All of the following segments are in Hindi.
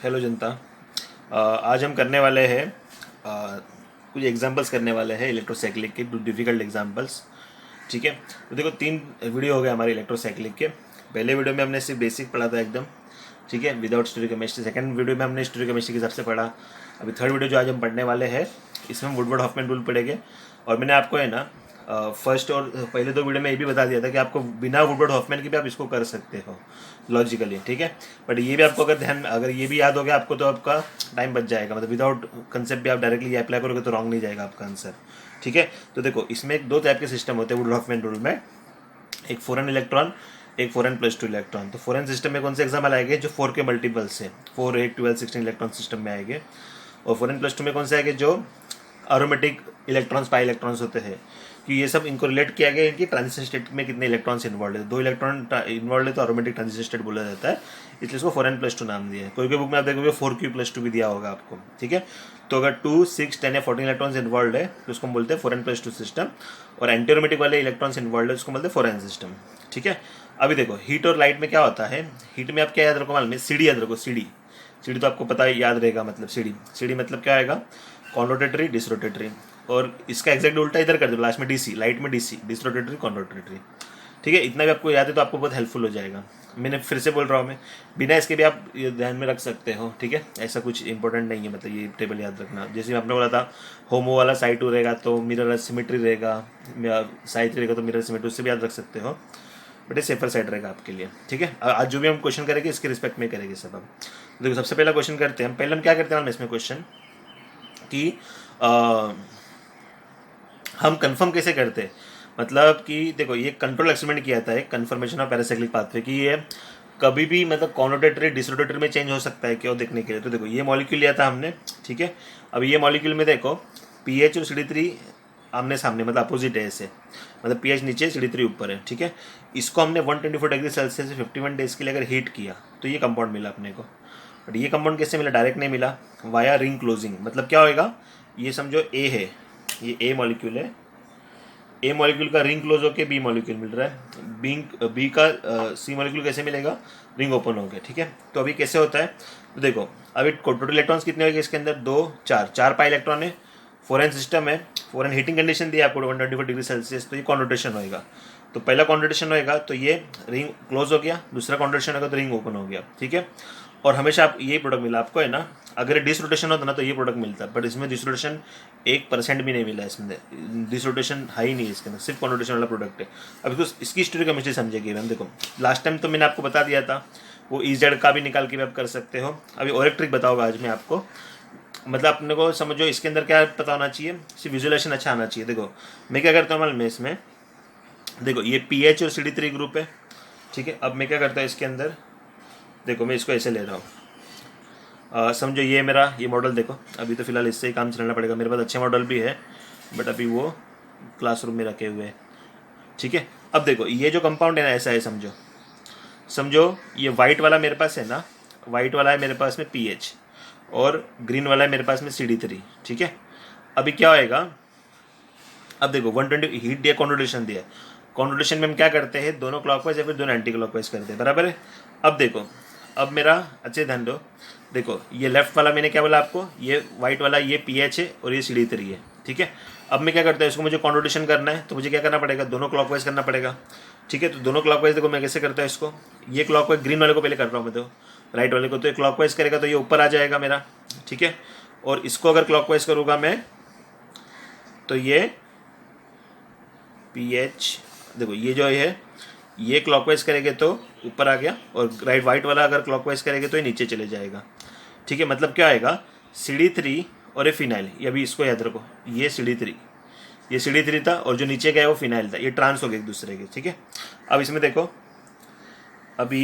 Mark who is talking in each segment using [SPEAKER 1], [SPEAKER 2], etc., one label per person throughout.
[SPEAKER 1] हेलो जनता। आज हम करने वाले हैं कुछ एग्जांपल्स करने वाले हैं इलेक्ट्रोसाइक्लिक के, डिफ़िकल्ट एग्जांपल्स। ठीक है, तो देखो 3 वीडियो हो गए हमारे इलेक्ट्रोसाइक्लिक के। पहले वीडियो में हमने सिर्फ बेसिक पढ़ा था एकदम, ठीक है, विदाउट स्टोरियोकेमिस्ट्री। सेकंड वीडियो में हमने स्टोरियोकेमिस्ट्री के हिसाब से पढ़ा। अभी थर्ड वीडियो जो आज हम पढ़ने वाले हैं, इसमें हम वुडवर्ड हॉफमैन रूल पढ़ेंगे। और मैंने आपको है ना फर्स्ट और पहले 2 वीडियो में ये भी बता दिया था कि आपको बिना वुडवर्ड हॉफमैन के भी आप इसको कर सकते हो लॉजिकली, ठीक है। बट ये भी आपको अगर ये भी याद हो गया आपको तो आपका टाइम बच जाएगा। मतलब विदाउट कंसेप्ट भी आप डायरेक्टली अप्लाई करोगे तो रॉन्ग नहीं जाएगा आपका आंसर, ठीक है। तो देखो इसमें 2 टाइप के सिस्टम होते हैं वुडवर्ड हॉफमैन रूल में, एक 4n इलेक्ट्रॉन, एक 4n+2 इलेक्ट्रॉन। तो 4n सिस्टम में कौन से एग्जाम्पल आएंगे जो 4 के मल्टीपल्स है, 4, 8, 12, 16 इलेक्ट्रॉन सिस्टम में आएंगे। और 4n+2 में कौन से आएंगे जो एरोमेटिक इलेक्ट्रॉन्स, पाई इलेक्ट्रॉन्स होते हैं। कि ये सब इनको रिलेट किया गया है कि ट्रांजिशन स्टेट में कितने इलेक्ट्रॉन्स इन्वॉल्व है। 2 इलेक्ट्रॉन इन्वॉल्व है तो एरोमेटिक ट्रांजिशन स्टेट बोला जाता है, इसलिए इसको 4n+2 नाम दिया है। कोई बुक में आप देखोगे 4q+2 भी दिया होगा आपको, ठीक है। तो अगर 2, 6, 10 या 14 इलेक्ट्रॉन्स इन्वॉल्व है तो उसको हम बोलते हैं 4n+2 सिस्टम। और एंटी एरोमेटिक वाले इलेक्ट्रॉन्स इन्वॉल्व है उसको बोलते हैं 4n सिस्टम, ठीक है। अभी देखो हीट और लाइट में क्या होता है। हीट में आप क्या याद रखो, मालूम है, सीडी याद रखो। सीडी सीडी तो आपको पता है, याद रहेगा। मतलब सीडी सीडी मतलब क्या आएगा, कॉन्रोटेटरी, डिसरोटेटरी। और इसका एग्जैक्ट उल्टा इधर कर दो लास्ट में, डीसी, लाइट में डीसी, डिसरोटेटरी, कॉन्रोटेटरी, ठीक है। इतना भी आपको याद है तो आपको बहुत हेल्पफुल हो जाएगा। मैंने फिर से बोल रहा हूँ, मैं बिना इसके भी आप ये ध्यान में रख सकते हो, ठीक है। ऐसा कुछ इंपॉर्टेंट नहीं है, मतलब ये टेबल याद रखना। जैसे आपने बोला था होमो वाला साइड 2 रहेगा तो मिरर सिमेट्री रहेगा, साइड 3 रहेगा तो मिरर सिमेट्री, उससे भी याद रख सकते हो। बट ये सेफर साइड रहेगा आपके लिए, ठीक है। आज जो भी हम क्वेश्चन करेंगे इसके रिस्पेक्ट में करेंगे सब। अब देखो सबसे पहला क्वेश्चन करते हैं हम। पहले हम क्या करते हैं इसमें क्वेश्चन कि हम कंफर्म कैसे करते हैं। मतलब कि देखो ये कंट्रोल एक्सपेरिमेंट किया था, एक कंफर्मेशन ऑफ पैरासाइक्लिक पाथवे की ये कभी भी मतलब कॉनोटेटरी डिसरोटेटरी में चेंज हो सकता है क्यों देखने के लिए। तो देखो ये मॉलिक्यूल लिया था हमने, ठीक है। अब ये मॉलिक्यूल में देखो पीएच और CD3 आमने सामने, मतलब अपोजिट है ऐसे, मतलब पीएच नीचे CD3 ऊपर है, ठीक है। इसको हमने 124 डिग्री सेल्सियस से 51 डेज के लिए अगर हीट किया तो ये कंपाउंड मिला अपने को। बट ये कंपाउंड कैसे मिला, डायरेक्ट नहीं मिला, वाया रिंग क्लोजिंग। मतलब क्या होएगा, ये समझो ए है, ये ए मॉलिक्यूल है, ए मॉलिक्यूल का रिंग क्लोज होकर बी मॉलिक्यूल मिल रहा है, बी का सी मॉलिक्यूल कैसे मिलेगा, रिंग ओपन हो गया, ठीक है। तो अभी कैसे होता है, तो देखो अभी टोटल इलेक्ट्रॉन्स कितने होंगे इसके अंदर, 2, 4 पाई इलेक्ट्रॉन है। 4n सिस्टम है, 4n हीटिंग कंडीशन दिया आपको 124 डिग्री सेल्सियस, तो ये कॉन्वर्टेशन होएगा। तो पहला कॉन्वर्टेशन होएगा तो ये रिंग क्लोज हो गया, दूसरा कॉन्वर्टेशन होगा तो रिंग ओपन हो गया, ठीक है। और हमेशा आप ये प्रोडक्ट मिला आपको है ना। अगर डिस रोटेशन होता ना तो ये प्रोडक्ट मिलता, बट इसमें डिस रोटेशन 1% भी नहीं मिला। इसमें डिस रोटेशन है ही नहीं है इसके अंदर, सिर्फ कॉन्वर्टेशन वाला प्रोडक्ट है। अब इसको इसकी स्टोरी केमिस्ट्री समझेगी मैम। देखो लास्ट टाइम तो मैंने आपको बता दिया था, वो EZ का भी निकाल के भी आप कर सकते हो। अभी और एक ट्रिक बताऊंगा आज मैं आपको। मतलब अपने को समझो इसके अंदर क्या पता होना चाहिए, सिर्फ विजुअलाइजेशन अच्छा आना चाहिए। देखो मैं क्या करता हूँ मालूम है इसमें, देखो ये पीएच और CD3 ग्रुप है, ठीक है। अब मैं क्या करता हूँ इसके अंदर, देखो मैं इसको ऐसे ले रहा हूँ। समझो ये मेरा ये मॉडल, देखो अभी तो फिलहाल इससे ही काम चलाना पड़ेगा। मेरे पास अच्छे मॉडल भी है बट अभी वो क्लासरूम में रखे हुए हैं, ठीक है। अब देखो ये जो कंपाउंड है ना ऐसा है, समझो समझो ये वाइट वाला मेरे पास है ना, वाइट वाला है मेरे पास में पीएच, और ग्रीन वाला है मेरे पास में CD3, ठीक है। अभी क्या होएगा, अब देखो 120 हीट दिया, कॉन्वर्टेशन दिया। कॉन्वर्टेशन में हम क्या करते हैं, दोनों क्लॉकवाइज या फिर दोनों एंटी क्लॉकवाइज करते हैं, बराबर है। अब देखो अब मेरा अच्छे ध्यान दो, देखो ये लेफ्ट वाला मैंने क्या बोला आपको, ये वाइट वाला ये पीएच है और ये CD3 है, ठीक है। अब मैं क्या करता हूँ, इसको मुझे कॉन्वर्टेशन करना है तो मुझे क्या करना पड़ेगा, दोनों क्लॉकवाइज करना पड़ेगा, ठीक है। तो दोनों क्लॉकवाइज देखो मैं कैसे करता हूँ इसको, ये क्लॉकवाइज ग्रीन वाले को पहले कर रहा हूँ मैं, तो राइट वाले को, तो ये क्लॉकवाइज करेगा तो ये ऊपर आ जाएगा मेरा, ठीक है। और इसको अगर क्लॉकवाइज करूँगा मैं तो ये पीएच, देखो ये जो है ये क्लॉकवाइज करेंगे तो ऊपर आ गया, और राइट वाइट वाला अगर क्लॉकवाइज करेंगे तो ये नीचे चले जाएगा, ठीक है। मतलब क्या आएगा, CD3 और ये फिनाइल, ये अभी इसको याद रखो, ये CD3 था और जो नीचे गया वो फिनाइल था, ये ट्रांस हो गए एक दूसरे के, ठीक है। अब इसमें देखो अभी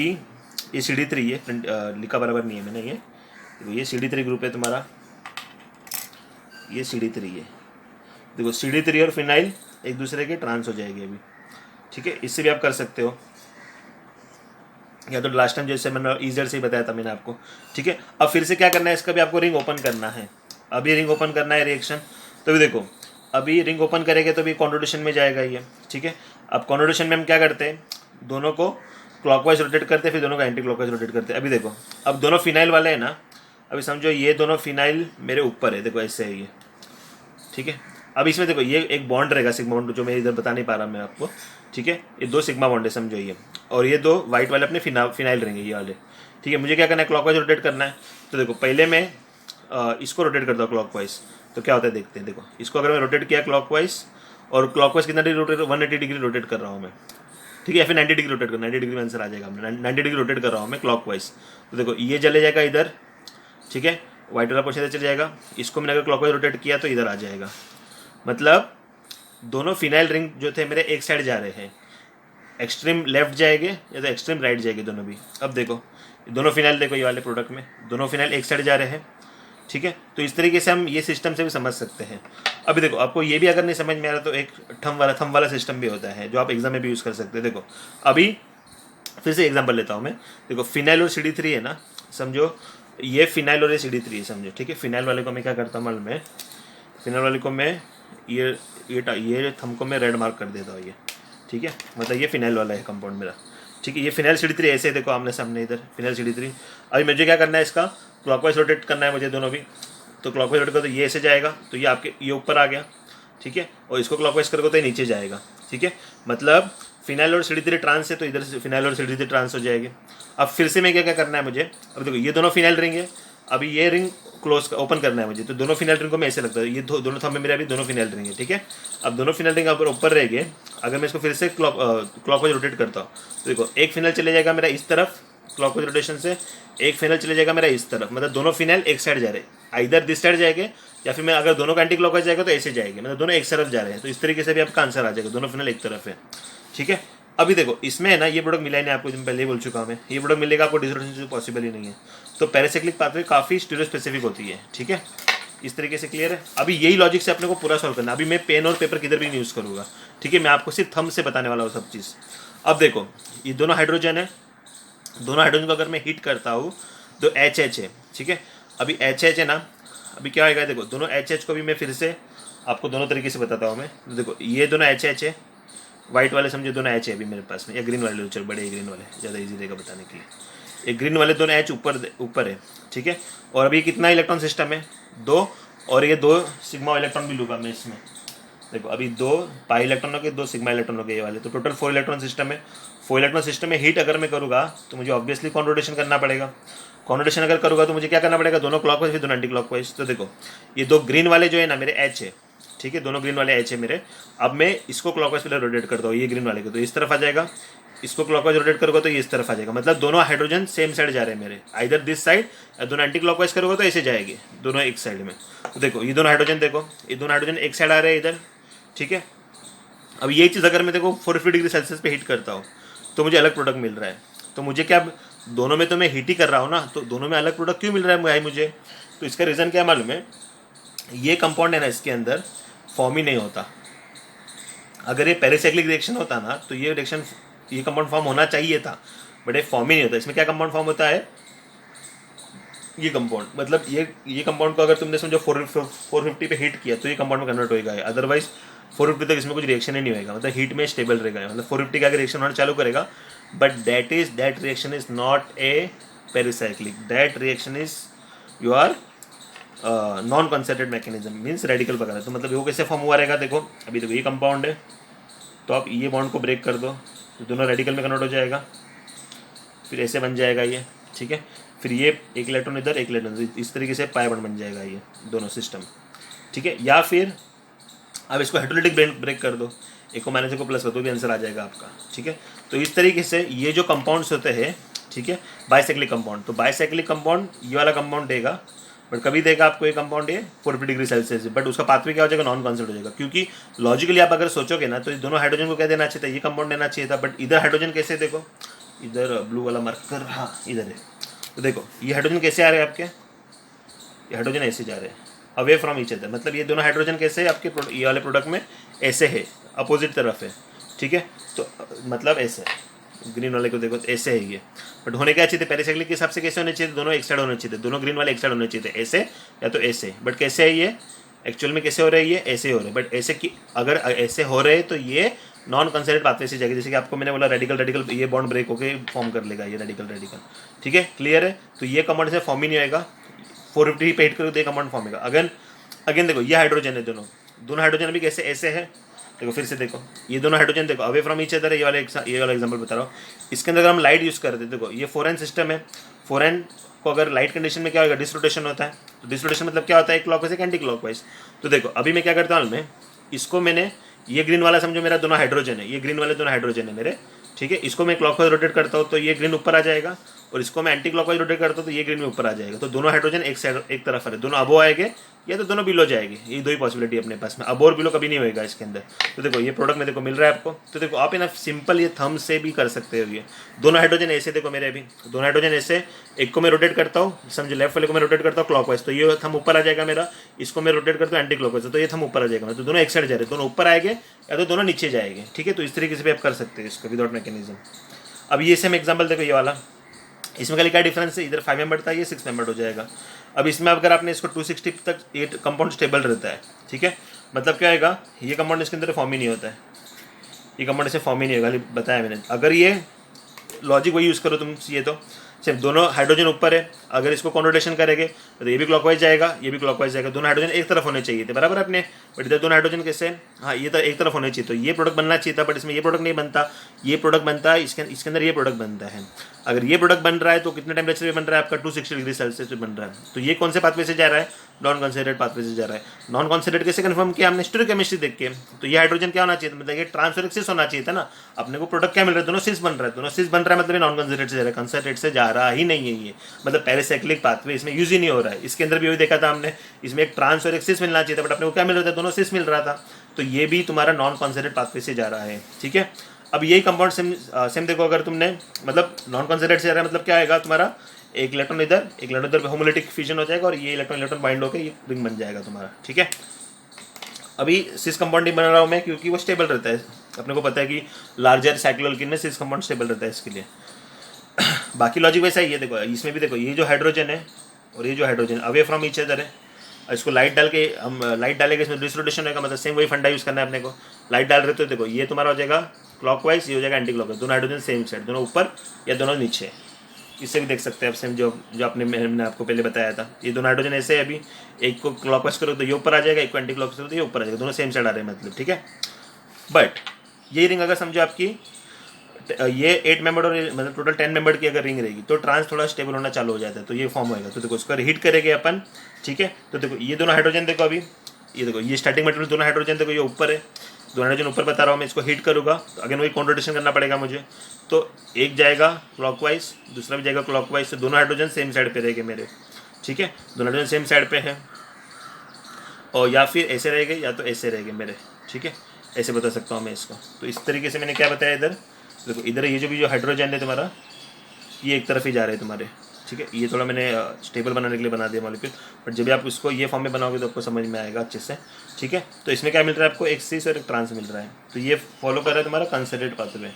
[SPEAKER 1] ये CD3 है, लिखा बराबर नहीं है मैंने, ये CD3 ग्रुप है तुम्हारा, ये CD3 है। देखो CD3 और फिनाइल एक दूसरे के ट्रांस हो जाएगी अभी, ठीक है। इससे भी आप कर सकते हो, या तो लास्ट टाइम जैसे मैंने EZ से ही बताया था मैंने आपको, ठीक है। अब फिर से क्या करना है, इसका भी आपको रिंग ओपन करना है। अभी रिंग ओपन करना है रिएक्शन, तो भी देखो अभी रिंग ओपन करेंगे तो भी कॉन्वर्टेशन में जाएगा ये, ठीक है। अब कॉन्वर्टेशन में हम क्या करते हैं, दोनों को क्लॉकवाइज रोटेट करते हैं, फिर दोनों का एंटी क्लॉकवाइज रोटेट करते हैं। अभी देखो अब दोनों फिनाइल वाले हैं ना, अभी समझो ये दोनों फिनाइल मेरे ऊपर है, देखो ऐसे है ये, ठीक है। अब इसमें देखो ये एक बॉन्ड रहेगा सिग्मा बॉन्ड, जो मैं इधर बता नहीं पा रहा मैं आपको, ठीक है। ये दो सिग्मा बॉन्ड है समझो ये, और ये दो वाइट वाले अपने फिनाइल रहेंगे ये वाले, ठीक है। मुझे क्या करना है, क्लॉकवाइज रोटेट करना है। तो देखो पहले मैं इसको रोटेट करता हूँ क्लॉकवाइज, तो क्या होता है देखते हैं। देखो इसको अगर मैं रोटेट किया क्लॉकवाइज, और क्लॉकवाइज कितना डिग्री रोटेट, 180 डिग्री रोटेट कर रहा हूँ मैं, ठीक है। या फिर 90 डिग्री रोटेट कर, 90 डिग्री में आंसर आ जाएगा, 90 डिग्री रोटेट कर रहा हूँ मैं क्लॉकवाइज। तो देखो ये चले जाएगा इधर, ठीक है, व्हाइट वाला पोर्शन इधर चले जाएगा। इसको मैंने अगर क्लॉकवाइज रोटेट किया तो इधर आ जाएगा। मतलब दोनों फिनाइल रिंग जो थे मेरे एक साइड जा रहे हैं, एक्सट्रीम लेफ्ट जाएंगे या तो एक्सट्रीम राइट जाएंगे दोनों भी। अब देखो दोनों फिनाइल, देखो ये वाले प्रोडक्ट में दोनों फिनाइल एक साइड जा रहे हैं, ठीक है। तो इस तरीके से हम ये सिस्टम से भी समझ सकते हैं। अभी देखो आपको ये भी अगर नहीं समझ में आ रहा तो एक थंब वाला सिस्टम भी होता है जो आप एग्जाम में भी यूज़ कर सकते हैं। देखो अभी फिर से एग्जांपल लेता हूँ मैं। देखो फिनाइल और CD3 है ना, समझो ये फिनाइल और ये CD3 है समझो, ठीक है। फिनाइल वाले को मैं क्या करता हूँ मालूम में, फिनाइल वाले को मैं ये थंब को मैं रेड मार्क कर देता हूँ ये, ठीक है। मतलब ये फिनाइल वाला है कंपाउंड मेरा, ठीक है। ये फिनाइल CD3 ऐसे देखो आमने सामने इधर फिनाइल CD3। अभी मुझे क्या करना है, इसका क्लॉकवाइज रोटेट करना है मुझे दोनों भी। तो क्लॉकवाइज रोटेट करो तो ये ऐसे जाएगा, तो ये आपके ये ऊपर आ गया, ठीक है। और इसको क्लॉकवाइज करोगे तो ये नीचे जाएगा, ठीक है। मतलब फिनाइल और CD3 ट्रांस है तो इधर से फिनाइल और CD3 ट्रांस हो जाएगी। अब फिर से मैं क्या क्या करना है मुझे, अब देखो ये दोनों फिनाइल रिंग है, अभी ये रिंग क्लोज ओपन करना है मुझे। तो दोनों फिनाइल रिंग को मैं ऐसे लगता है, ये दोनों थंब में मेरे अभी दोनों फिनाइल रिंग है, ठीक है। अब दोनों फिनाइल रिंग ऊपर रहेंगे। अगर मैं इसको फिर से क्लॉकवाइज रोटेट करता हूँ तो देखो एक फिनाइल चले जाएगा मेरा इस तरफ क्लॉकवाइज रोटेशन से, एक फिनाइल चले जाएगा मेरा इस तरफ। मतलब दोनों फिनाइल एक साइड जा रहे हैं, इधर दिस साइड जाएंगे, या फिर मैं अगर दोनों का एंटी क्लॉकवाइज जाएगा तो ऐसे जाएंगे, मतलब दोनों एक तरफ जा रहे हैं। तो इस तरीके से भी आपका आंसर आ जाएगा, दोनों फिनाइल एक तरफ है, ठीक है। अभी देखो इसमें है ना ये प्रोडक्ट मिला ही नहीं आपको, जो मैं पहले ही बोल चुका हूँ मैं, ये प्रोडक्ट मिलेगा आपको डिसोसिएशन पॉसिबल ही नहीं है। तो पैरासाइक्लिक पाथवे काफ़ी स्टीरियो स्पेसिफिक होती है, ठीक है। इस तरीके से क्लियर है। अभी यही लॉजिक से अपने को पूरा सॉल्व करना है। अभी मैं पेन और पेपर किधर भी नहीं यूज़ करूँगा, ठीक है। मैं आपको सिर्फ थंब से बताने वाला हूँ सब चीज़। अब देखो ये दोनों हाइड्रोजन है, दोनों हाइड्रोजन को अगर मैं हीट करता हूँ तो HH है, ठीक है। अभी HH है ना, अभी क्या होगा देखो दोनों HH को भी मैं फिर से आपको दोनों तरीके से बताता हूँ मैं। तो देखो ये दोनों HH है, व्हाइट वाले समझो दोनों H है अभी मेरे पास में, या ग्रीन वाले चल बड़े ग्रीन वाले ज़्यादा इजी रहेगा बताने के लिए। ये ग्रीन वाले दोनों H ऊपर है, ठीक है। और अभी कितना इलेक्ट्रॉन सिस्टम है, 2, और ये 2 सिग्मा इलेक्ट्रॉन भी लूँगा मैं इसमें। देखो अभी 2 पाई इलेक्ट्रॉनों के 2 सिग्मा इलेक्ट्रॉनों के ये वाले, तो टोटल 4 इलेक्ट्रॉन सिस्टम है। 4 इलेक्ट्रॉन सिस्टम में हीट अगर मैं करूँगा तो मुझे ऑब्वियसली कॉन्वर्टेशन करना पड़ेगा। कॉन्वर्टेशन अगर करूँगा तो मुझे क्या करना पड़ेगा, दोनों क्लॉकवाइज फिर दोनों एंटी क्लॉकवाइज। तो देखो ये 2 ग्रीन वाले जो है ना मेरे H है, ठीक है, दोनों ग्रीन वाले H है मेरे। अब मैं इसको क्लॉकवाइज पहले रोटेट करता हूँ, ये ग्रीन वाले को तो इस तरफ आ जाएगा, इसको क्लॉकवाइज रोटेट करूँगा तो ये इस तरफ आ जाएगा। मतलब दोनों हाइड्रोजन सेम साइड जा रहे हैं मेरे, आइदर दिस साइड, या दोनों एंटी क्लॉकवाइज करूँगा तो ऐसे जाएंगे दोनों एक साइड में। तो देखो ये दोनों हाइड्रोजन, देखो ये दोनों हाइड्रोजन एक साइड आ रहे हैं इधर, ठीक है। अब ये चीज़ अगर मैं देखो 450 डिग्री सेल्सियस पे हीट करता हूँ तो मुझे अलग प्रोडक्ट मिल रहा है। तो मुझे क्या, दोनों में तो मैं हीट ही कर रहा हूँ ना, तो दोनों में अलग प्रोडक्ट क्यों मिल रहा है मुझे। तो इसका रीज़न क्या मालूम है, ये कंपाउंड है ना इसके अंदर फॉर्म ही नहीं होता। अगर ये पेरिसाइक्लिक रिएक्शन होता ना तो ये रिएक्शन, ये कंपाउंड फॉर्म होना चाहिए था, बट ये फॉर्म ही नहीं होता। इसमें क्या कंपाउंड फॉर्म होता है, ये कंपाउंड, मतलब ये कंपाउंड को अगर तुमने समझो 450 पे हीट किया तो ये कंपाउंड में कन्वर्ट होएगा। अदरवाइज 450 तक इसमें कुछ रिएक्शन ही नहीं होगा, मतलब हीट में स्टेबल रहेगा। मतलब 450 का अगर रिएक्शन होना चालू करेगा, but that reaction is not a pericyclic, that reaction is your non concerted mechanism, means radical वगैरह। तो मतलब वो कैसे फॉर्म हुआ रहेगा, देखो अभी देखो ये कंपाउंड है, तो आप ये बॉन्ड को ब्रेक कर दो तो दोनों रेडिकल में कन्वर्ट हो जाएगा, फिर ऐसे बन जाएगा ये, ठीक है। फिर ये एक इलेक्ट्रॉन इधर, एक इलेक्ट्रॉन, इस तरीके से पाई बॉन्ड बन जाएगा ये दोनों सिस्टम, ठीक है। या फिर अब इसको हाइड्रोलिटिक ब्रेक कर दो, एक को माइनस एक को प्लस कर दो, भी आंसर आ जाएगा आपका, ठीक है। तो इस तरीके से ये जो कंपाउंड्स होते हैं, ठीक है, बाइसाइक्लिक कंपाउंड, तो बाइसाइक्लिक कंपाउंड ये वाला कंपाउंड देगा, बट कभी देगा आपको ये कंपाउंड ये 450 डिग्री सेल्सियस, बट उसका पाथवे क्या हो जाएगा, नॉन कॉन्सेंट हो जाएगा। क्योंकि लॉजिकली आप अगर सोचोगे ना तो ये दोनों हाइड्रोजन को क्या देना चाहिए था, ये कंपाउंड देना चाहिए था, बट इधर हाइड्रोजन कैसे, देखो इधर ब्लू वाला मार्कर, हाँ इधर है, तो देखो ये हाइड्रोजन कैसे आ रहे हैं आपके, ये हाइड्रोजन ऐसे जा रहे हैं अवे फ्रॉम ईच अदर। मतलब ये दोनों हाइड्रोजन कैसे है आपके ये वाले प्रोडक्ट में ऐसे है, अपोजिट तरफ है, ठीक है। तो मतलब ऐसे ग्रीन वाले को देखो ऐसे है ये, बट होने क्या चाहिए थे, पेरिसाइक्लिक के हिसाब से कैसे होने चाहिए थे, दोनों एक साइड होने चाहिए थे, दोनों ग्रीन वाले एक साइड होने चाहिए थे, ऐसे या तो ऐसे। बट कैसे है ये एक्चुअल में, कैसे हो रहे हैं ये ऐसे हो रहे हैं, बट ऐसे कि अगर ऐसे हो रहे हैं तो ये नॉन कंसर्टेड पाथवे से जाएगी। जैसे कि आपको मैंने बोला रेडिकल ये बॉन्ड ब्रेक होकर फॉर्म कर लेगा ये रेडिकल, ठीक है, क्लियर है। तो ये कंपाउंड से फॉर्म ही नहीं होएगा, 450 पे हिट करोगे तो ये कंपाउंड फॉर्म होगा। अगेन देखो ये हाइड्रोजन है, दोनों हाइड्रोजन अभी कैसे ऐसे है, देखो फिर से देखो ये दोनों हाइड्रोजन देखो अवे फ्रॉम ईच अदर है, ये वाला एग्जांपल बता रहा हूँ। इसके अंदर अगर हम लाइट यूज़ करते हैं, देखो ये 4n सिस्टम है, 4n को अगर लाइट कंडीशन में क्या होगा, डिसरोटेशन होता है। तो डिसरोटेशन मतलब क्या होता है, एक क्लॉकवाइज एक एंटी क्लॉकवाइज। तो देखो अभी मैं क्या करता हूँ, मैं इसको मैंने ये ग्रीन वाला समझो मेरा दोनों हाइड्रोजन है, ये ग्रीन वाले दोनों हाइड्रोजन है मेरे, ठीक है। इसको मैं क्लॉकवाइज रोटेट करता हूँ तो ये ग्रीन ऊपर आ जाएगा, और इसको मैं एंटी क्लॉकवाइज रोटेट करता हूँ तो ये ग्रीन में ऊपर आ जाएगा। तो दोनों हाइड्रोजन एक साइड एक तरफ है, दोनों अबो आएंगे या तो दोनों बिलो जाएंगे, ये दो ही पॉसिबिलिटी अपने पास में, अब और बिलो कभी नहीं होएगा इसके अंदर। तो देखो ये प्रोडक्ट में देखो मिल रहा है आपको। तो देखो आप ना सिंपल ये थंब से भी कर सकते हो। ये दोनों हाइड्रोजन ऐसे देखो मेरे, अभी दोनों हाइड्रोजन ऐसे, एक को मैं रोटेट करता हूँ, समझो लेफ्ट वाले को मैं रोटेट करता हूँ क्लॉकवाइज, तो ये थंब ऊपर आ जाएगा मेरा। इसको मैं रोटेट करता हूँ एंटी क्लॉकवाइज, तो ये थंब ऊपर आ जाएगा। तो दोनों एक साइड जा रहे हैं, दोनों ऊपर आएंगे या तो दोनों नीचे जाएंगे, ठीक है। तो इस तरीके से भी आप कर सकते हैं इसको विदाउट मैकेनिज्म। अब ये सेम एग्जाम्पल देखो ये वाला, इसमें खाली क्या डिफरेंस है, इधर 5 मेंबर था, ये 6 मेंबर हो जाएगा। अब इसमें अगर आपने इसको 260 तक ये कंपाउंड स्टेबल रहता है, ठीक है। मतलब क्या आएगा, ये कंपाउंड इसके अंदर फॉर्म ही नहीं होता है, ये कंपाउंड इसे फॉर्म ही नहीं होगा, खाली बताया मैंने। अगर ये लॉजिक वही यूज़ करो तुम, ये तो सिर्फ दोनों हाइड्रोजन ऊपर है, अगर इसको कॉन्वर्टेशन करेंगे तो ये भी क्लॉकवाइज जाएगा, ये भी क्लॉकवाइज जाएगा। दोनों हाइड्रोजन एक तरफ होने चाहिए थे, बराबर अपने, बट इधर दोनों हाइड्रोजन कैसे, हाँ ये तो एक तरफ होने चाहिए, तो ये प्रोडक्ट बनना चाहिए था, बट इसमें ये प्रोडक्ट नहीं बनता, ये प्रोडक्ट बनता है, इसके अंदर ये प्रोडक्ट बनता है। अगर ये प्रोडक्ट बन रहा है तो कितने टेम्परेचर पे बन रहा है आपका, 260 डिग्री सेल्सियस पे बन रहा है। तो ये कौन से पाथवे से जा रहा है, नॉन कॉन्सेंट्रेट पाथवे से जा रहा है। नॉन कॉन्सेंट्रेट कैसे कंफर्म किया हमने, स्टीरियोकेमिस्ट्री देख के। तो ये हाइड्रोजन क्या होना चाहिए, मतलब ये ट्रांसफर सिस होना चाहिए था ना, अपने को प्रोडक्ट क्या मिल रहा है, दोनों सिस बन रहा है, दोनों सिस बन रहा है, मतलब नॉन कॉन्सेंट्रेट से जा रहा है, कॉन्सेंट्रेट से जा रहा ही नहीं है ये, मतलब पेरिसाइक्लिक पाथवे इसमें यूज ही नहीं हो रहा है। इसके अंदर भी वही देखा था हमने, इसमें एक ट्रांस और एक सिस मिलना चाहिए था, बट अपने को क्या मिल रहा था, दोनों सिस मिल रहा था। तो ये भी तुम्हारा नॉन कॉन्सेंट्रेट पाथवे से जा रहा है, ठीक है। अब यही कंपाउंड सेम देखो, अगर तुमने मतलब नॉन कॉन्सेंट्रेट से जा रहा है, मतलब क्या आएगा तुम्हारा, एक इलेक्ट्रॉन इधर एक इलेक्ट्रॉन इधर होमोलिटिक फ्यूजन हो जाएगा, और ये इलेक्ट्रॉन इलेक्ट्रॉन बाइंड होकर ये रिंग बन जाएगा तुम्हारा, ठीक है। अभी सिस कंपाउंड नहीं बना रहा हूँ मैं, क्योंकि वो स्टेबल रहता है, अपने को पता है कि लार्जर साइक्लोअल्कीन में सिस कंपाउंड स्टेबल रहता है इसके लिए। बाकी लॉजिक वैसा ही है, देखो इसमें भी देखो ये जो हाइड्रोजन है और ये जो hydrogen away from each other है, इसको लाइट डाल के हम लाइट डालेंगे, इसमें डिसरोटेशन होगा, मतलब सेम वही फंडा यूज़ करना है अपने को। लाइट डाल रहे तो देखो ये तुम्हारा हो जाएगा क्लॉकवाइज, ये हो जाएगा एंटी क्लॉकवाइज, दोनों हाइड्रोजन सेम साइड, दोनों ऊपर या दोनों नीचे। इससे भी देख सकते हैं आप सेम जो आपने मैंने आपको पहले बताया था, ये दोनों हाइड्रोजन ऐसे है, अभी एक को क्लॉकवाइज करो तो ये ऊपर आ जाएगा, एक को एंटी क्लॉकवाइज करो तो ये ऊपर आ जाएगा, दोनों सेम साइड आ रहे हैं मतलब, ठीक है। बट ये रिंग अगर समझो आपकी ये 8 मेंबर और मतलब टोटल 10 मेंबर की अगर रिंग रहेगी, तो ट्रांस थोड़ा स्टेबल होना चालू हो जाता है, तो ये फॉर्म होएगा। तो देखो इसको हीट करेंगे अपन, ठीक है। तो देखो ये दोनों हाइड्रोजन देखो, अभी ये देखो ये स्टार्टिंग मटेरियल दोनों हाइड्रोजन देखो, ये ऊपर है, दोनों हाइड्रोजन ऊपर बता रहा हूँ मैं, इसको हीट करूँगा तो अगेन वही कॉन्वर्टेशन करना पड़ेगा मुझे। तो एक जाएगा क्लॉकवाइज, दूसरा भी जाएगा क्लॉकवाइज, तो दोनों हाइड्रोजन सेम साइड पे रहेंगे मेरे, ठीक है। दोनों हाइड्रोजन सेम साइड पे है, और या फिर ऐसे रहेंगे या तो ऐसे रहेंगे मेरे, ठीक है। ऐसे बता सकता हूँ मैं इसको। तो इस तरीके से मैंने क्या बताया, इधर देखो, इधर ये जो भी जो हाइड्रोजन है तुम्हारा, ये एक तरफ ही जा रहे हैं तुम्हारे, ठीक है। ये थोड़ा मैंने स्टेबल बनाने के लिए बना दिया मॉलिक्यूल, बट जब भी आप इसको ये फॉर्म में बनाओगे तो आपको समझ में आएगा अच्छे से, ठीक है। तो इसमें क्या मिल रहा है आपको, एक सिस और एक ट्रांस मिल रहा है। तो ये फॉलो कर रहा है तुम्हारा कंसेंट्रेट पाथवे।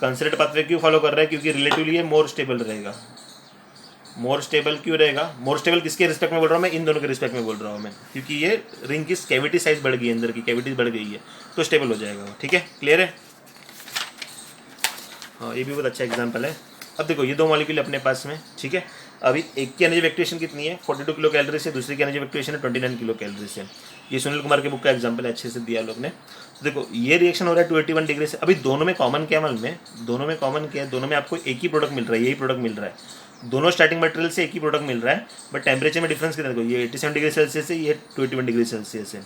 [SPEAKER 1] कंसेंट्रेट पाथवे क्यों फॉलो कर रहा है, क्योंकि रिलेटिवली ये मोर स्टेबल रहेगा। मोर स्टेबल क्यों रहेगा, मोर स्टेबल किसके रिस्पेक्ट में बोल रहा हूँ मैं, इन दोनों के रिस्पेक्ट में बोल रहा हूँ मैं, क्योंकि ये रिंग की कैविटी साइज बढ़ गई है, अंदर की कैविटी बढ़ गई है, तो स्टेबल हो जाएगा वो, ठीक है। क्लियर है, हाँ ये भी बहुत अच्छा एग्जांपल है। अब देखो ये दो मॉलिक्यूल अपने पास में, ठीक है। अभी एक की एनर्जी वेक्टरेशन कितनी है, 42 किलो कैलोरी से, दूसरी की एनर्जी वेक्टरेशन है 29 किलो कैलोरी से। ये सुनील कुमार के बुक का एग्जांपल है, अच्छे से दिया लोग ने। तो देखो ये रिएक्शन हो रहा है 281 डिग्री से। अभी दोनों में कॉमन क्या में, दोनों में कॉमन क्या है, दोनों में आपको एक ही प्रोडक्ट मिल रहा है, यही प्रोडक्ट मिल रहा है, दोनों स्टार्टिंग मटेरियल से एक ही प्रोडक्ट मिल रहा है, बट टेम्परेचर में डिफरेंस कितना, देखो ये 87 डिग्री सेल्सियस है, ये 281 डिग्री सेल्सियस है।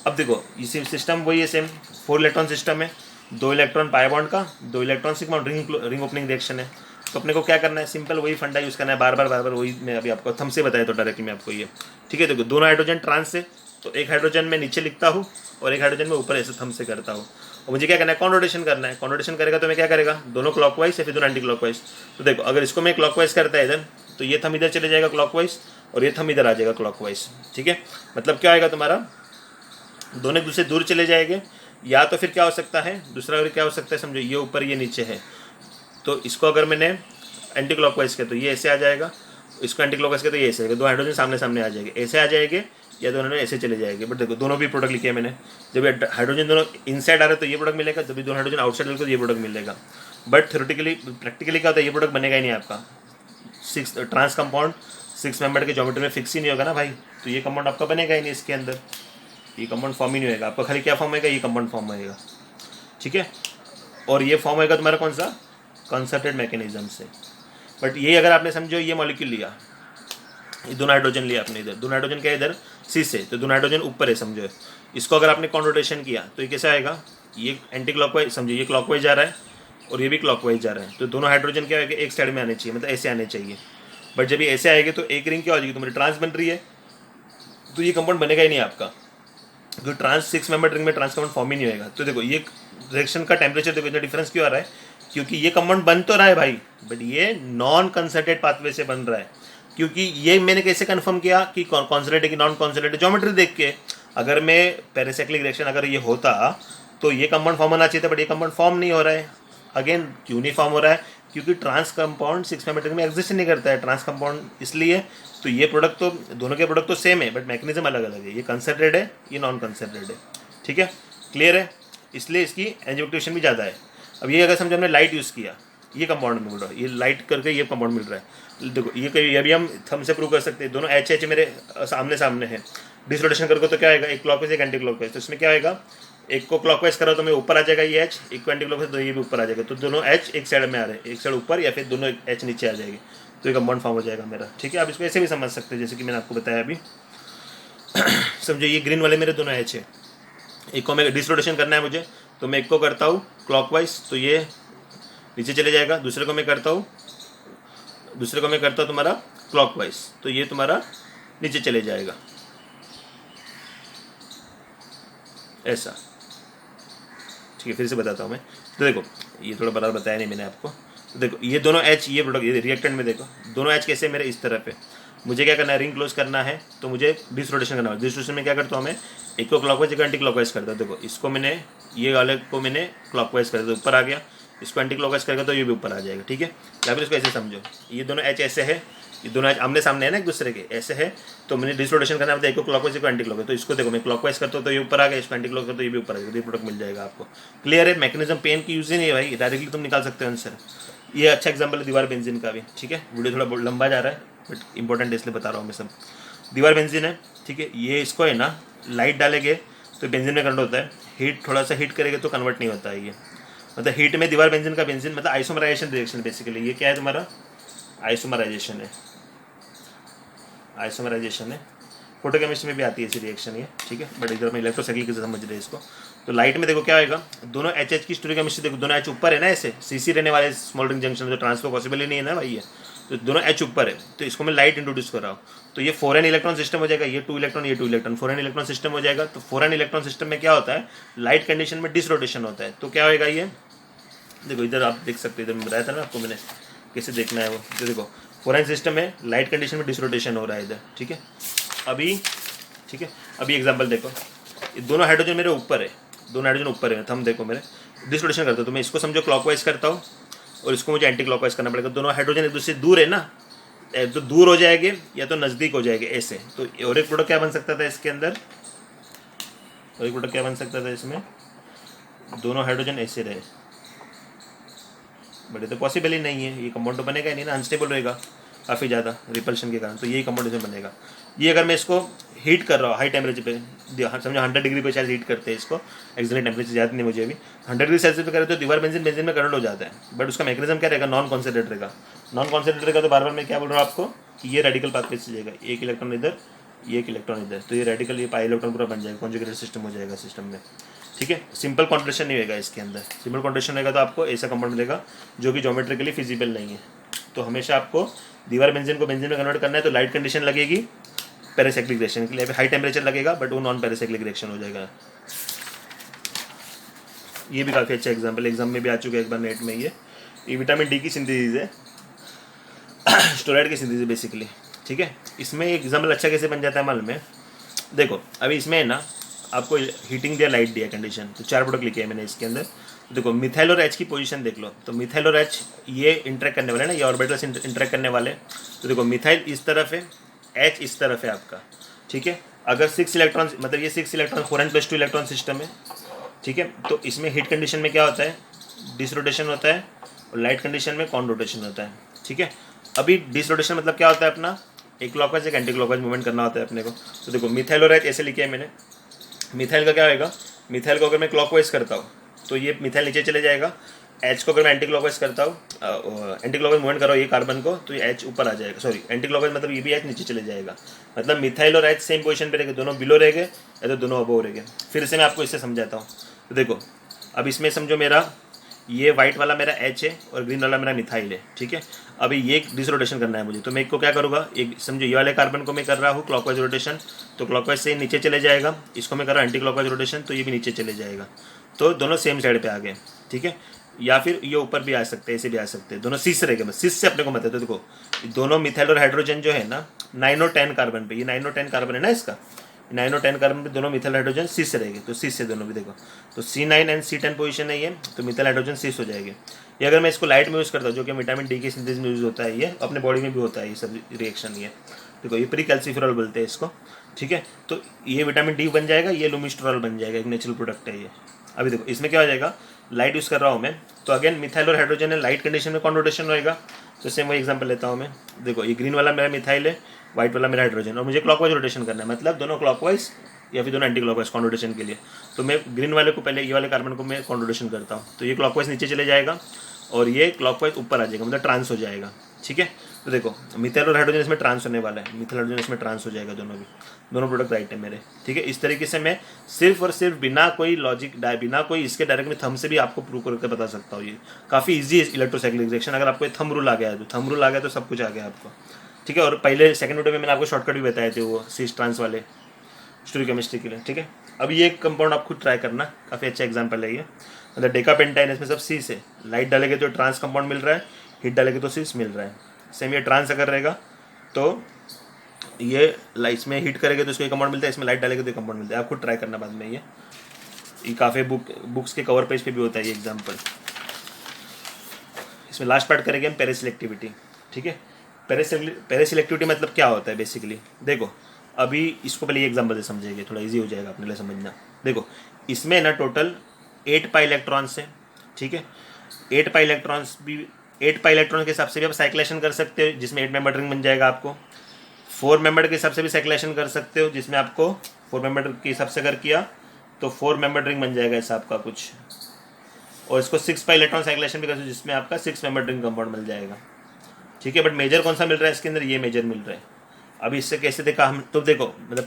[SPEAKER 1] अब देखो ये सिस्टम वही है, सेम 4 इलेक्ट्रॉन सिस्टम है, 2 इलेक्ट्रॉन पाई बॉन्ड का, 2 electron sigma, ring opening reaction है। तो अपने को क्या करना है, सिंपल वही फंडा यूज़ करना है, बार बार वही मैं अभी आपको थंब से बताया तो डायरेक्टली मैं आपको ये, ठीक है। देखो दोनों हाइड्रोजन ट्रांस से, तो एक हाइड्रोजन में नीचे लिखता हूँ और एक हाइड्रोजन में ऊपर ऐसे थंब से करता हूँ, और मुझे क्या करना है, कॉन्वर्टेशन करना है। कॉन्वर्टेशन करेगा तो मैं क्या करेगा, दोनों क्लॉकवाइज या फिर दोनों एंटी क्लॉकवाइज। तो देखो अगर इसको मैं क्लॉकवाइज करता है इधर, तो ये थंब इधर चले जाएगा क्लॉकवाइज, और ये थंब इधर आ जाएगा क्लॉकवाइज, ठीक है। मतलब क्या आएगा तुम्हारा, दोनों एक दूसरे दूर चले जाएंगे, या तो फिर क्या हो सकता है, दूसरा क्या हो सकता है, समझो ये ऊपर ये नीचे है, तो इसको अगर मैंने एंटी क्लॉकवाइज किया तो ये ऐसे आ जाएगा, इसको एंटी क्लॉकवाइज किया तो ये ऐसे आएगा, दो हाइड्रोजन सामने सामने आ जाएंगे, ऐसे आ जाएंगे, या दोनों ऐसे चले जाएंगे। बट देखो दोनों भी प्रोडक्ट लिखे हैं मैंने, जब हाइड्रोजन दोनों इनसाइड आ रहे तो ये प्रोडक्ट मिलेगा, जब भी दोनों हाइड्रोजन आउटसाइड तो ये प्रोडक्ट मिलेगा। बट थ्योरेटिकली प्रैक्टिकली क्या होता है, ये प्रोडक्ट बनेगा ही नहीं आपका। 6 ट्रांस कंपाउंड 6 मेंबर के ज्योमेट्री में फिक्स ही नहीं होगा ना भाई, तो ये कंपाउंड आपका बनेगा ही नहीं इसके अंदर, ये कंपाउंड फॉर्म ही नहीं होगा आपका। खाली क्या फॉर्म होगा, ये कंपाउंड फॉर्म होएगा, ठीक है। और ये फॉर्म होएगा तुम्हारा कौन सा, कंसर्टेड मैकेनिज्म से। बट ये अगर आपने समझो ये मॉलिक्यूल लिया, ये दो नाइट्रोजन लिया आपने, इधर दो नाइट्रोजन क्या है इधर सी से, तो दो नाइट्रोजन ऊपर है समझो, इसको अगर आपने कॉन्वर्टेशन किया तो ये कैसे आएगा, ये एंटी क्लॉकवाइज समझो, ये क्लॉकवाइज जा रहा है और ये भी क्लॉकवाइज जा रहा है, तो दोनों हाइड्रोजन क्या होगा, एक साइड में आने चाहिए, मतलब ऐसे आने चाहिए। बट जब ये ऐसे आएगी तो एक रिंग क्या हो जाएगी, तुम्हारी ट्रांस बन रही है, तो ये कंपाउंड बनेगा ही नहीं आपका, क्योंकि ट्रांस 6 मेंबर रिंग में ट्रांस कंपाउंड फॉर्म ही नहीं होगा। तो देखो ये रिएक्शन का टेम्परेचर देखो इतना डिफरेंस क्यों आ रहा है, क्योंकि ये कंपाउंड बन तो रहा है भाई, बट ये नॉन कंसर्टेड पाथवे से बन रहा है। क्योंकि ये मैंने कैसे कंफर्म किया कि कॉन्सर्टेड है कि नॉन कॉन्सर्टेड, ज्योमेट्री देख के। अगर मैं पेरिसाइक्लिक रिएक्शन अगर ये होता तो ये कंपाउंड फॉर्म होना चाहिए था, बट ये कंपाउंड फॉर्म नहीं हो रहा है। अगेन क्यों नहीं फॉर्म हो रहा है, क्योंकि ट्रांस कंपाउंड 6 मेंबर रिंग में एग्जिस्ट नहीं करता है ट्रांस कंपाउंड, इसलिए। तो ये प्रोडक्ट तो दोनों के प्रोडक्ट तो सेम है, बट मैकेनिज्म अलग अलग है, ये कंसर्टेड है, ये नॉन कंसर्टेड है, ठीक है, क्लियर है। इसलिए इसकी एंजियोटेशन भी ज़्यादा है। अब ये अगर समझो हमने लाइट यूज़ किया, ये कंपाउंड मिल रहा है, ये लाइट करके ये कंपाउंड मिल रहा है, देखो ये भी हम थंब से प्रूव कर सकते हैं, दोनों एच मेरे सामने सामने है। डिसरोटेशन करके तो क्या आएगा, एक क्लॉकवाइज एक एंटी क्लॉकवाइज, तो इसमें क्या आएगा, एक को क्लॉकवाइज करो तो मैं ऊपर आ जाएगा ये एच, एक को एंटी क्लॉकवाइज तो ये भी ऊपर आ जाएगा, तो दोनों एच एक साइड में आ रहे हैं, एक साइड ऊपर या फिर दोनों एच नीचे आ जाएगी, तो एक कंपाउंड फॉर्म हो जाएगा मेरा, ठीक है। आप इसको ऐसे भी समझ सकते हैं जैसे कि मैंने आपको बताया अभी। समझो ये ग्रीन वाले मेरे दोनों एच है, एक को मैं डिसरोटेशन करना है मुझे, तो मैं एक को करता हूँ क्लॉकवाइज तो ये नीचे चले जाएगा, दूसरे को मैं करता हूँ तुम्हारा क्लॉकवाइज तो ये तुम्हारा नीचे चले जाएगा, ऐसा, ठीक है। फिर से बताता हूँ मैं, तो देखो ये थोड़ा बराबर बताया नहीं मैंने आपको, तो देखो ये दोनों एच, ये प्रोडक्ट ये रिएक्टेंट में देखो दोनों एच कैसे मेरे इस तरफ है, मुझे क्या करना है, रिंग क्लोज करना है, तो मुझे डिसरोटेशन करना है। डिसरोटेशन में क्या करता हूँ मैं, एक को क्लॉकवाइज एक एंटी क्लॉकवाइज करता हूँ। देखो इसको मैंने ये वाले को मैंने क्लॉकवाइज कर दिया तो ऊपर आ गया, इसको एंटी क्लॉकवाइज करेगा तो ये भी ऊपर आ जाएगा, ठीक है। या फिर इसको ऐसे समझो, ये दोनों एच ऐसे है, ये दोनों एच आमने सामने है ना एक दूसरे के, ऐसे है, तो मैंने डिसरोटेशन करना है, एक को क्लॉकवाइज एक को एंटी क्लॉकवाइज, तो इसको देखो मैं क्लॉकवाइज करता हूँ तो ये ऊपर आ गया, इसको एंटी क्लॉकवाइज तो ये भी ऊपर आ गया, तो ये प्रोडक्ट मिल जाएगा आपको, क्लियर है। मैकेनिज्म पेन की यूज ही नहीं है भाई, डायरेक्टली तुम निकाल सकते हो आंसर। ये अच्छा एग्जाम्पल है दीवार बेंजीन का भी, ठीक है। वीडियो थोड़ा लंबा जा रहा है बट इंपॉर्टेंट इसलिए बता रहा हूँ मैं सब। दीवार बेंजीन है, ठीक है, ये इसको है ना लाइट डालेंगे तो बेंजीन में कन्वर्ट होता है, हीट थोड़ा सा हीट करेंगे तो कन्वर्ट नहीं होता है ये, मतलब हीट में दीवार बेंजीन का बेंजीन मतलब आइसोमराइजेशन रिएक्शन बेसिकली। ये क्या है तुम्हारा, आइसोमराइजेशन है, आइसोमराइजेशन है, फोटोकेमिस्ट्री में भी आती है ऐसी रिएक्शन ये, ठीक है। बट इधर में इलेक्ट्रोसाइकिल की समझ रहे हैं इसको। तो लाइट में देखो क्या होगा, दोनों एच की स्टोरियोकेमिस्ट्री देखो, दोनों एच ऊपर है ना, ऐसे सीसी रहने वाले स्मॉल रिंग जंक्शन में, तो ट्रांसफर पॉसिबल ही नहीं है ना भाई, ये तो दोनों एच ऊपर है, तो इसको मैं लाइट इंट्रोड्यूस कर रहा हूँ, तो ये 4n इलेक्ट्रॉन सिस्टम हो जाएगा, ये 2 इलेक्ट्रॉन ये 2 इलेक्ट्रॉन, 4n इलेक्ट्रॉन सिस्टम हो जाएगा। तो 4n इलेक्ट्रॉन सिस्टम में क्या होता है, लाइट कंडीशन में डिसरोटेशन होता है, तो क्या होगा ये देखो, इधर आप देख सकते हो, इधर बताया था ना आपको मैंने कैसे देखना है वो, तो देखो 4n सिस्टम में लाइट कंडीशन में डिसरोटेशन हो रहा है इधर, ठीक है। अभी ठीक है, अभी एग्जाम्पल देखो, ये दोनों हाइड्रोजन मेरे ऊपर है, दोनों हाइड्रोजन ऊपर है, थंब देखो मेरे, डिसरोटेशन करता हूँ तो मैं इसको समझो क्लॉकवाइज करता हूँ और इसको मुझे एंटी क्लॉकवाइज करना पड़ेगा। दोनों हाइड्रोजन एक दूसरे से दूर है ना, तो दूर हो जाएंगे या तो नज़दीक हो जाएंगे ऐसे। तो और एक प्रोडक्ट क्या बन सकता था इसके अंदर, और एक प्रोडक्ट क्या बन सकता था इसमें, दोनों हाइड्रोजन ऐसे रहे, बट ये तो पॉसिबल ही नहीं है, ये कंपाउंड तो बनेगा ही नहीं ना, अनस्टेबल रहेगा काफ़ी ज़्यादा रिपल्शन के कारण, तो यही कंपाउंड इसमें बनेगा। ये अगर मैं इसको हीट कर रहा हूँ हाई टेम्परेचर पे, समझो 100 डिग्री पे शायद हीट करते हैं इसको, एक्जैक्ट टेम्परेचर याद नहीं मुझे अभी, 100 डिग्री सेल्सियस पे करें तो दीवार बेंजीन में कन्वर्ट हो जाता है, बट उसका मैकेनिज्म क्या रहेगा, नॉन कॉन्सेंट्रेट रहेगा। नॉन कॉन्सेंट्रेट रहेगा तो बार बार मैं क्या बोल रहा हूँ आपको कि ये रेडिकल पाथवे से जाएगा, एक इलेक्ट्रॉन इधर, ये एक इलेक्ट्रॉन इधर, तो ये रेडिकल ये पाई इलेक्ट्रॉन पूरा बन जाएगा, कॉन्जुगेटेड सिस्टम हो जाएगा सिस्टम में, ठीक है। सिंपल कॉन्ट्रेक्शन नहीं होगा इसके अंदर, सिंपल कॉन्ट्रेक्शन रहेगा तो आपको ऐसा कंपाउंड मिलेगा जो कि ज्योमेट्रिकली फिजिबल नहीं है। तो हमेशा आपको दीवार बेंजीन को बेंजीन में कन्वर्ट करना है तो लाइट कंडीशन लगेगी पेरिसाइक्लिक रिएक्शन के लिए, हाई टेम्परेचर लगेगा बट वो नॉन पेरिसाइक्लिक रिएक्शन हो जाएगा। ये भी काफ़ी अच्छा एग्जाम में भी आ चुका है एक बार नेट में। ये विटामिन डी की सिंथेसिस है, स्टेरॉइड की सिंथेसिस बेसिकली, ठीक है। इसमें एग्जाम्पल अच्छा कैसे बन जाता है मालूम है, देखो अभी इसमें है ना आपको हीटिंग दिया लाइट दिया कंडीशन, तो 4 प्रोडक्ट लिखे हैं मैंने इसके अंदर। देखो मिथाइल और एच की पोजीशन देख लो, तो मिथाइल और एच ये इंटरेक्ट करने वाले ना, ये ऑर्बिटल्स इंटरेक्ट करने वाले, तो देखो मिथाइल इस तरफ है, एच इस तरफ है आपका, ठीक है। अगर 6 इलेक्ट्रॉन मतलब ये 6 इलेक्ट्रॉन 4n+2 इलेक्ट्रॉन सिस्टम है, ठीक है। तो इसमें हीट कंडीशन में क्या होता है, डिसरोटेशन होता है, और लाइट कंडीशन में कॉन रोटेशन होता है, ठीक है। अभी डिसरोटेशन मतलब क्या होता है अपना, एक क्लॉकवाइज एक एंटी क्लॉकवाइज मूवमेंट करना होता है अपने को। तो देखो मिथाइल और ऐसे लिखे है मैंने। मिथाइल का क्या होगा, मिथाइल को अगर मैं क्लॉकवाइज करता हूँ तो ये मिथाइल नीचे चले जाएगा। एच को अगर मैं एंटी क्लॉकवाइज करता हूँ, एंटी क्लॉकवाइज मूवमेंट करो ये कार्बन को, तो ये एच ऊपर आ जाएगा। सॉरी, एंटी क्लॉकवाइज मतलब ये भी एच नीचे चले जाएगा। मतलब मिथाइल और एच सेम पोजीशन पे रहेंगे, दोनों बिलो रहेंगे या तो दोनों अबोव रहेंगे। फिर से मैं आपको इससे समझाता हूँ। तो देखो अब इसमें समझो मेरा ये वाइट वाला मेरा एच है और ग्रीन वाला मेरा मिथाइल है, ठीक है। अभी ये डिसरोटेशन करना है मुझे, तो मैं एक को क्या करूँगा, एक समझो ये वाले कार्बन को मैं कर रहा हूँ क्लॉकवाइज रोटेशन, तो क्लॉकवाइज से नीचे चले जाएगा। इसको मैं कर रहा हूँ एंटी क्लॉकवाइज रोटेशन, तो ये भी नीचे चले जाएगा। तो दोनों सेम साइड पे आ गए, ठीक है। या फिर ये ऊपर भी आ सकते हैं, ऐसे भी आ सकते हैं, दोनों सीस रहेंगे। बस सीस से अपने को मत है। तो देखो दोनों मिथाइल और हाइड्रोजन जो है ना 9 और 10 कार्बन पे, ये 9 और 10 कार्बन है ना इसका, 9 और 10 कार्बन पे दोनों मिथाइल हाइड्रोजन सीस से रहेंगे। तो सीस से दोनों भी देखो, तो C9 एंड C10 पोजीशन है ये, तो मिथाइल हाइड्रोजन सीस हो जाएंगे। ये अगर मैं इसको लाइट में यूज़ करता हूँ, जो कि विटामिन डी की सिंथेसिस में यूज़ होता है, ये अपने बॉडी में भी होता है ये सब रिएक्शन। ये देखो ये प्री कैल्सिफेरॉल बोलते हैं इसको, ठीक है। तो ये विटामिन डी बन जाएगा, ये लुमिस्टरॉल बन जाएगा, एक नेचुरल प्रोडक्ट है ये। अभी देखो इसमें क्या हो जाएगा, लाइट यूज़ कर रहा हूँ मैं, तो अगेन मिथाइल और हाइड्रोजन है, लाइट कंडीशन में कौन रोटेशन होएगा। तो सेम वही एग्जांपल लेता हूँ मैं। देखो ये ग्रीन वाला मेरा मिथाइल है, व्हाइट वाला मेरा हाइड्रोजन, और मुझे क्लॉकवाइज रोटेशन करना है, मतलब दोनों क्लॉकवाइज या फिर दोनों एंटी क्लॉकवाइज कॉन्वर्टेशन के लिए। तो मैं ग्रीन वाले को पहले, ये वाले कार्बन को मैं कॉन्वर्टेशन करता हूँ, तो ये क्लॉकवाइज नीचे चले जाएगा और ये क्लॉकवाइज ऊपर आ जाएगा, मतलब ट्रांस हो जाएगा, ठीक है। तो देखो मिथाइल और हाइड्रोजन इसमें ट्रांस होने वाला है, मिथाइल हाइड्रोजन इसमें ट्रांस हो जाएगा, दोनों भी, दोनों प्रोडक्ट राइट है मेरे, ठीक है। इस तरीके से मैं सिर्फ और सिर्फ बिना कोई लॉजिक, बिना कोई इसके डायरेक्ट में थंब से भी आपको प्रूव करके बता सकता हूँ। ये काफ़ी ईजी है इलेक्ट्रोसाइक्लिक रिएक्शन। अगर आपको थंब रूल आ गया है, तो थंब रूल आ गया तो सब कुछ आ गया आपको, ठीक है। और पहले सेकंड वीडियो में मैंने आपको शॉर्टकट भी बताए थे, वो सिस ट्रांस वाले स्टोरियोकेमिस्ट्री के लिए, ठीक है। अब ये कंपाउंड आप खुद ट्राई करना, काफ़ी अच्छा एग्जाम्पल है ये। मतलब डेकापेंटाइन, इसमें सब सी से, लाइट डालेंगे तो ट्रांस कंपाउंड मिल रहा है, हीट डालेंगे तो सिस मिल रहा है। सेम ये ट्रांस अगर रहेगा तो ये इसमें हीट करेंगे तो इसको एक कंपाउंड मिलता है, इसमें लाइट डालेंगे तो एक कंपाउंड मिलता है। आप खुद ट्राई करना बाद में। ये काफ़ी बुक्स के कवर पेज पे भी होता है ये एग्जाम्पल। इसमें लास्ट पार्ट करेंगे हम पेरिसिलेक्टिविटी, ठीक है। पेरिसिलेक्टिविटी मतलब क्या होता है बेसिकली, देखो अभी इसको पहले ये एग्जाम्पल से समझेंगे, थोड़ा इजी हो जाएगा अपने लिए समझना। देखो इसमें ना टोटल 8 पाई इलेक्ट्रॉन्स है, ठीक है। 8 पाई इलेक्ट्रॉन्स भी, 8 पाई इलेक्ट्रॉन के हिसाब से भी आप साइक्लेशन कर सकते हो, जिसमें 8 मेंबर रिंग बन जाएगा आपको। 4 मेंबर के हिसाब से भी साइक्लेशन कर सकते हो, जिसमें आपको 4 मेंबर के हिसाब से अगर किया तो 4 मेंबर रिंग बन जाएगा ऐसा आपका कुछ। और इसको 6 पाई इलेक्ट्रॉन साइक्लेशन भी कर सकते हो, जिसमें आपका 6 मेंबर रिंग कंपाउंड मिल जाएगा, ठीक है। बट मेजर कौन सा मिल रहा है इसके अंदर, ये मेजर मिल रहा है। अब इससे कैसे देखा हम, तो देखो मतलब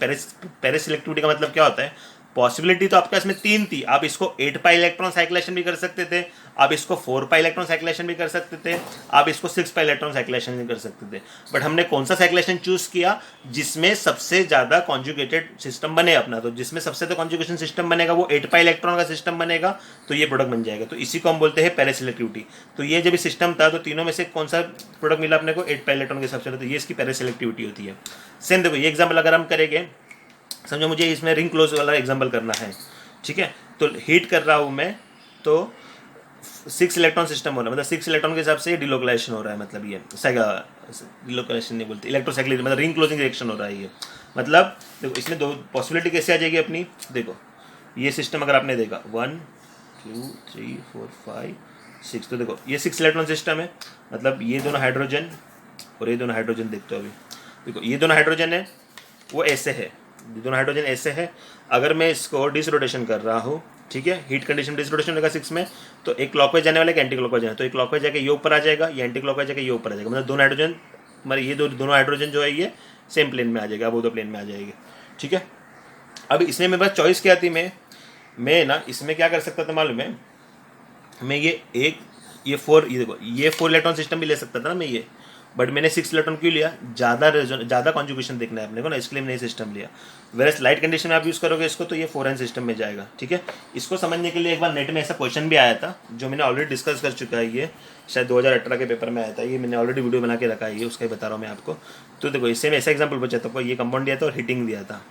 [SPEAKER 1] पेरिसिलेक्टिविटी का मतलब क्या होता है, पॉसिबिलिटी तो आपके पास में 3 थी। आप इसको 8 पाई इलेक्ट्रॉन साइक्लेशन भी कर सकते थे, आप इसको 4 पाई इलेक्ट्रॉन साइक्लेशन भी कर सकते थे, आप इसको 6 पाई इलेक्ट्रॉन साइक्लेशन भी कर सकते थे। बट हमने कौन सा साइक्लेशन चूज किया, जिसमें सबसे ज्यादा कॉन्जुगेटेड सिस्टम बने अपना। तो जिसमें सबसे ज्यादा कॉन्जुगेशन सिस्टम बनेगा वो 8 पाई इलेक्ट्रॉन का सिस्टम बनेगा, तो ये प्रोडक्ट बन जाएगा। तो इसी को हम बोलते हैं पेरिसिलेक्टिविटी। तो ये जब सिस्टम था तो तीनों में से कौन सा प्रोडक्ट मिला अपने को, 8 पाई इलेक्ट्रॉन के हिसाब से, तो ये इसकी पेरिसिलेक्टिविटी होती है। सेम देखो ये एग्जाम्पल अगर हम करेंगे, समझो मुझे इसमें रिंग क्लोज वाला एग्जाम्पल करना है, ठीक है। तो हीट कर रहा हूँ मैं, तो 6 इलेक्ट्रॉन सिस्टम हो रहा है, मतलब 6 इलेक्ट्रॉन के हिसाब से डिलोकलाइजेशन हो रहा है। मतलब ये डिलोकलाइजेशन नहीं बोलते, इलेक्ट्रोसाइक्लिक, मतलब रिंग क्लोजिंग रिएक्शन हो रहा है ये। मतलब देखो इसमें 2 पॉसिबिलिटी कैसे आ जाएगी अपनी। देखो ये सिस्टम अगर आपने देखा 1 2 3 4 5 6, तो देखो ये 6 इलेक्ट्रॉन सिस्टम है। मतलब ये दोनों हाइड्रोजन और ये दोनों हाइड्रोजन देखते हो अभी, देखो ये दोनों हाइड्रोजन है, वो ऐसे है, दोनों हाइड्रोजन ऐसे है। अगर मैं इसको डिसरोटेशन कर रहा हूँ, ठीक है, हीट कंडीशन डिसरोटेशन होगा 6 में, तो एक क्लॉकवाइज जाने वाला है, एंटी क्लॉकवाइज जाने, तो एक क्लॉकवाइज जाके ये ऊपर आ जाएगा, ये एंटी क्लॉकवाइज जाके ये ऊपर आ जाएगा। मतलब दोनों हाइड्रोजन, मतलब ये दोनों हाइड्रोजन जो है ये सेम प्लेन में आ जाएगा, अब दो प्लेन में आ जाएगी, ठीक है। अब इसमें मेरे पास चॉइस क्या थी, मैं ना इसमें क्या कर सकता था मालूम है, मैं ये 4, ये देखो ये 4 इलेक्ट्रॉन सिस्टम भी ले सकता था ना मैं ये, बट मैंने 6 इलेक्ट्रॉन क्यों लिया, ज़्यादा कॉन्जुगेशन देखना है अपने को ना, इसके लिए मैंने सिस्टम लिया। वेरस लाइट कंडीशन में आप यूज़ करोगे इसको तो ये 4n सिस्टम में जाएगा, ठीक है। इसको समझने के लिए एक बार नेट में ऐसा क्वेश्चन भी आया था, जो मैंने ऑलरेडी डिस्कस कर चुका है, ये शायद 2018 के पेपर में आया था, ये मैंने ऑलरेडी वीडियो बना के रखा है, ये उसका ही बता रहा हूँ मैं आपको। तो देखो इससे में ऐसा एग्जाम्पल बचा था, ये कंपाउंड दिया था और हीटिंग दिया था,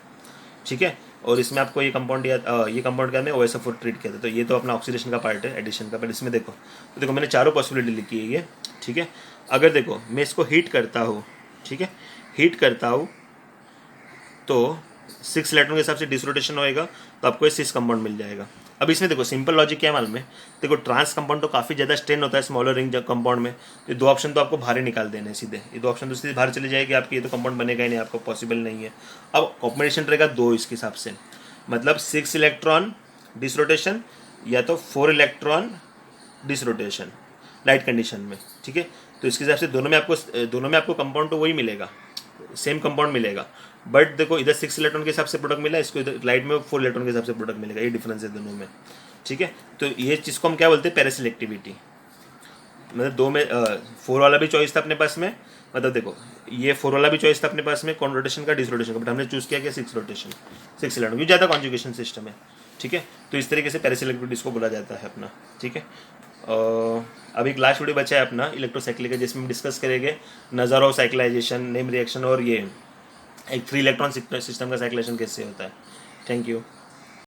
[SPEAKER 1] ठीक है। और इसमें आपको ये कंपाउंड दिया, ये कंपाउंड का मैं OSF4 ट्रीट किया था, तो ये तो अपना ऑक्सीडेशन का पार्ट है, एडिशन का। बट इसमें देखो, तो देखो मैंने चारों पॉसिबिलिटी लिखी है ये, ठीक है। अगर देखो मैं इसको हीट करता हूँ, ठीक है, हीट करता हूँ तो 6 इलेक्ट्रॉन के हिसाब से डिसरोटेशन होएगा तो आपको ये 6 कंपाउंड मिल जाएगा। अब इसमें देखो सिंपल लॉजिक क्या है मालूम है, देखो ट्रांस कंपाउंड तो काफ़ी ज़्यादा स्ट्रेन होता है स्मॉलर रिंग कंपाउंड में, ये 2 ऑप्शन तो आपको बाहर ही निकाल देने सीधे, ये 2 ऑप्शन तो सीधे बाहर चले जाएगी आपकी, ये तो कंपाउंड बनेगा ही नहीं, आपको पॉसिबल नहीं है। अब कॉम्बिनेशन रहेगा 2 इसके हिसाब से, मतलब 6 इलेक्ट्रॉन डिसरोटेशन या तो 4 इलेक्ट्रॉन डिसरोटेशन लाइट कंडीशन में, ठीक है। तो इसके हिसाब से दोनों में आपको कंपाउंड तो वही मिलेगा, सेम कंपाउंड मिलेगा, बट देखो इधर 6 इलेक्ट्रॉन के हिसाब से प्रोडक्ट मिला, इसको इधर लाइट में 4 इलेक्ट्रॉन के हिसाब से प्रोडक्ट मिलेगा, ये डिफरेंस है दोनों में, ठीक है। तो ये चीज़ को हम क्या बोलते हैं, पैरासिलेक्टिविटी। मतलब 2 में 4 वाला भी चॉइस था अपने पास में, मतलब देखो ये 4 वाला भी चॉइस था अपने पास में कौन रोटेशन का डिसरोटेशन का, बट हमने चूज़ किया कि 6 रोटेशन 6 इलेक्ट्रॉन, क्योंकि ज़्यादा कॉन्जुगेशन सिस्टम है, ठीक है। तो इस तरीके से पैरासिलेक्टिविटी इसको बोला जाता है अपना, ठीक है। अब एक लास्ट वीडियो बचा है अपना इलेक्ट्रोसाइक्लिक, जिसमें हम डिस्कस करेंगे नज़ारो साइक्लाइजेशन, नेम रिएक्शन और ये एक 3 इलेक्ट्रॉन सिस्टम का साइक्लेशन कैसे होता है। Thank you.